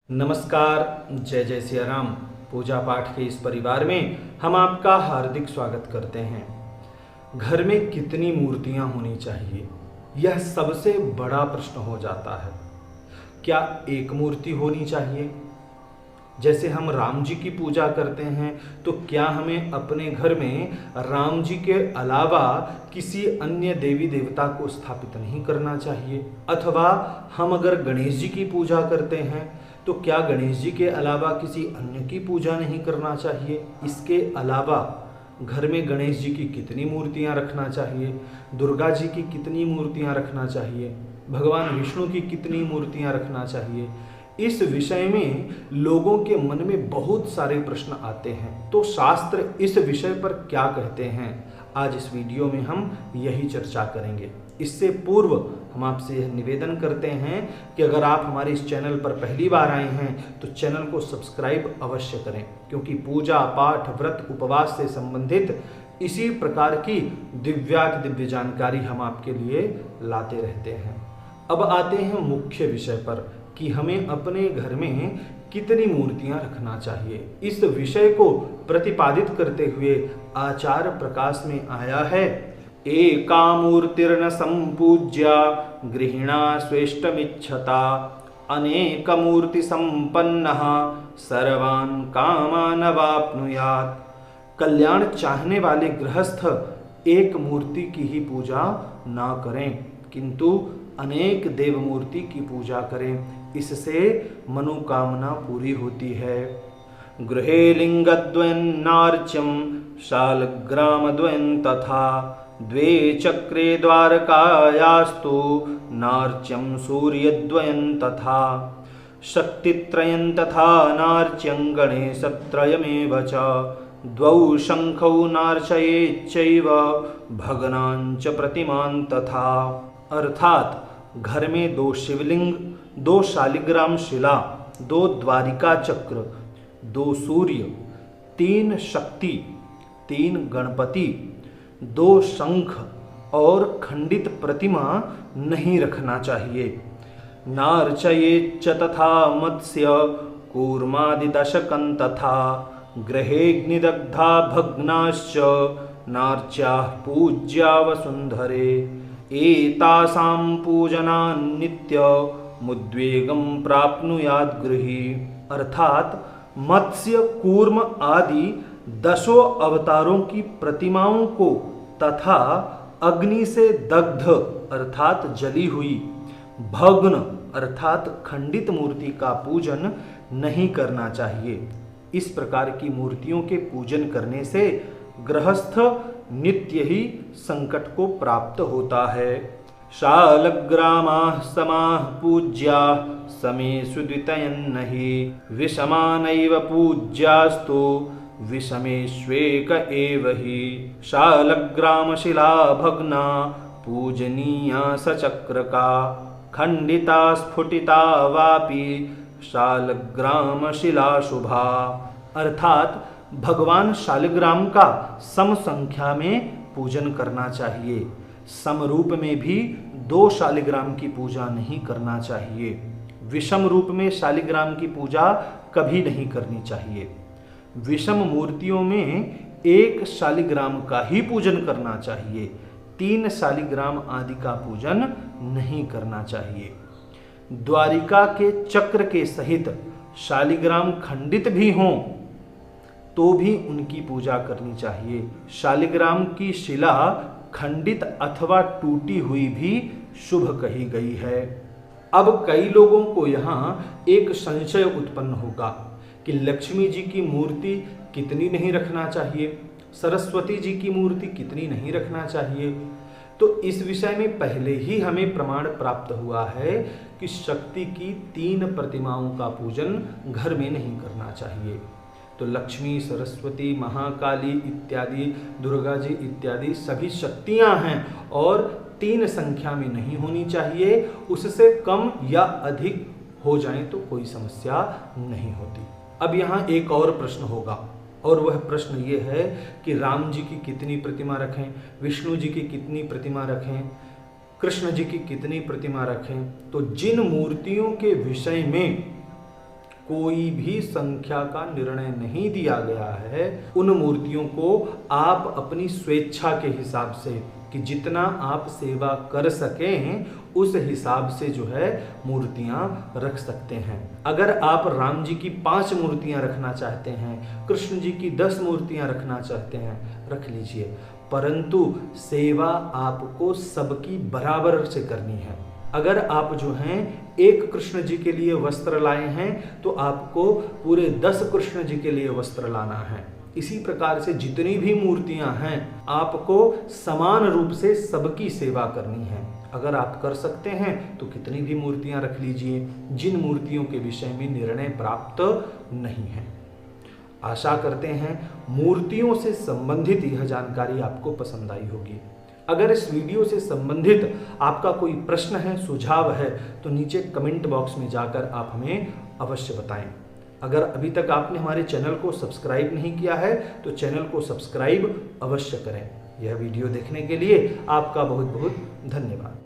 नमस्कार, जय जय सिया राम। पूजा पाठ के इस परिवार में हम आपका हार्दिक स्वागत करते हैं। घर में कितनी मूर्तियां होनी चाहिए, यह सबसे बड़ा प्रश्न हो जाता है। क्या एक मूर्ति होनी चाहिए? जैसे हम राम जी की पूजा करते हैं, तो क्या हमें अपने घर में राम जी के अलावा किसी अन्य देवी देवता को स्थापित नहीं करना चाहिए? अथवा हम अगर गणेश जी की पूजा करते हैं, तो क्या गणेश जी के अलावा किसी अन्य की पूजा नहीं करना चाहिए? इसके अलावा घर में गणेश जी की कितनी मूर्तियां रखना चाहिए, दुर्गा जी की कितनी मूर्तियां रखना चाहिए, भगवान विष्णु की कितनी मूर्तियां रखना चाहिए? इस विषय में लोगों के मन में बहुत सारे प्रश्न आते हैं। तो शास्त्र इस विषय पर क्या कहते हैं, आज इस वीडियो में हम यही चर्चा करेंगे। इससे पूर्व हम आपसे यह निवेदन करते हैं कि अगर आप हमारे इस चैनल पर पहली बार आए हैं तो चैनल को सब्सक्राइब अवश्य करें, क्योंकि पूजा पाठ व्रत उपवास से संबंधित इसी प्रकार की दिव्य जानकारी हम आपके लिए लाते रहते हैं। अब आते हैं मुख्य विषय पर कि हमें अपने घर में कितनी मूर्तियां रखना चाहिए। इस विषय को प्रतिपादित करते हुए आचार्य प्रकाश में आया है, एका मूर्तिर्न संपूज्या गृहिणा स्वेष्टमिच्छता अनेक मूर्ति संपन्नः सर्वान् कामान् वाप्नुयात्। कल्याण चाहने वाले गृहस्थ एक मूर्ति की ही पूजा ना करें, किंतु अनेक देव मूर्ति की पूजा करें, इससे मनोकामना पूरी होती है। गृहे लिंगद्वयन्नार्च्यं शालग्रामद्वयं तथा द्वे चक्रे द्वारकायास्तु नार्च्यं सूर्यद्वयं तथा शक्तित्रयं तथा नार्च्यं गणेशत्रयमेव च द्वौ शंखौ नार्चयेच्चैव भग्नांच प्रतिमान् तथा। अर्थात घर में 2 शिवलिंग, 2 शालिग्राम शिला, 2 द्वारिका चक्र, 2 सूर्य, 3 शक्ति, 3 गणपति, 2 शंख और खंडित प्रतिमा नहीं रखना चाहिए। नार्चयेच्च तथा मत्स्य कूर्मादिदशकं तथा गृहेऽग्निदग्धा भग्नाश्च नार्च्याः पूज्या वसुन्धरे एतासां पूजनान्नित्य मुद्वेगं प्राप्नुयात् गृही। अर्थात मत्स्य कूर्म आदि 10 अवतारों की प्रतिमाओं को तथा अग्नि से दग्ध अर्थात जली हुई, भग्न अर्थात खंडित मूर्ति का पूजन नहीं करना चाहिए। इस प्रकार की मूर्तियों के पूजन करने से गृहस्थ नित्य ही संकट को प्राप्त होता है। शालग्रामाः समाः पूज्याः समेषु द्वितयन्नहि विषमानैव पूज्यास्तु विषमेष्वेक एव हि। शालग्रामशिला भग्ना पूजनीया सचक्रका खंडिता स्फुटिता वापि शालग्रामशिला शुभा। अर्थात भगवान शालिग्राम का सम संख्या में पूजन करना चाहिए। समरूप में भी 2 शालिग्राम की पूजा नहीं करना चाहिए। विषम रूप में शालिग्राम की पूजा कभी नहीं करनी चाहिए। विषम मूर्तियों में 1 शालिग्राम का ही पूजन करना चाहिए। 3 शालिग्राम आदि का पूजन नहीं करना चाहिए। द्वारिका के चक्र के सहित शालिग्राम खंडित भी हों तो भी उनकी पूजा करनी चाहिए। शालिग्राम की शिला खंडित अथवा टूटी हुई भी शुभ कही गई है। अब कई लोगों को यहाँ एक संशय उत्पन्न होगा कि लक्ष्मी जी की मूर्ति कितनी नहीं रखना चाहिए, सरस्वती जी की मूर्ति कितनी नहीं रखना चाहिए। तो इस विषय में पहले ही हमें प्रमाण प्राप्त हुआ है कि शक्ति की 3 प्रतिमाओं का पूजन घर में नहीं करना चाहिए। तो लक्ष्मी, सरस्वती, महाकाली इत्यादि, दुर्गा जी इत्यादि सभी शक्तियां हैं और 3 संख्या में नहीं होनी चाहिए। उससे कम या अधिक हो जाए तो कोई समस्या नहीं होती। अब यहाँ एक और प्रश्न होगा, और वह प्रश्न ये है कि राम जी की कितनी प्रतिमा रखें, विष्णु जी की कितनी प्रतिमा रखें, कृष्ण जी की कितनी प्रतिमा रखें। तो जिन मूर्तियों के विषय में कोई भी संख्या का निर्णय नहीं दिया गया है। उन मूर्तियों को आप अपनी स्वेच्छा के हिसाब से, कि जितना आप सेवा कर सकें उस हिसाब से जो है मूर्तियां रख सकते हैं। अगर आप राम जी की 5 मूर्तियां रखना चाहते हैं, कृष्ण जी की 10 मूर्तियां रखना चाहते हैं, रख लीजिए, परंतु सेवा आपको सबकी बराबर से करनी है। अगर आप जो हैं एक कृष्ण जी के लिए वस्त्र लाए हैं तो आपको पूरे 10 कृष्ण जी के लिए वस्त्र लाना है। इसी प्रकार से जितनी भी मूर्तियां हैं आपको समान रूप से सबकी सेवा करनी है। अगर आप कर सकते हैं तो कितनी भी मूर्तियां रख लीजिए, जिन मूर्तियों के विषय में निर्णय प्राप्त नहीं है। आशा करते हैं मूर्तियों से संबंधित यह जानकारी आपको पसंद आई होगी। अगर इस वीडियो से संबंधित आपका कोई प्रश्न है, सुझाव है, तो नीचे कमेंट बॉक्स में जाकर आप हमें अवश्य बताएं। अगर अभी तक आपने हमारे चैनल को सब्सक्राइब नहीं किया है तो चैनल को सब्सक्राइब अवश्य करें। यह वीडियो देखने के लिए आपका बहुत बहुत धन्यवाद।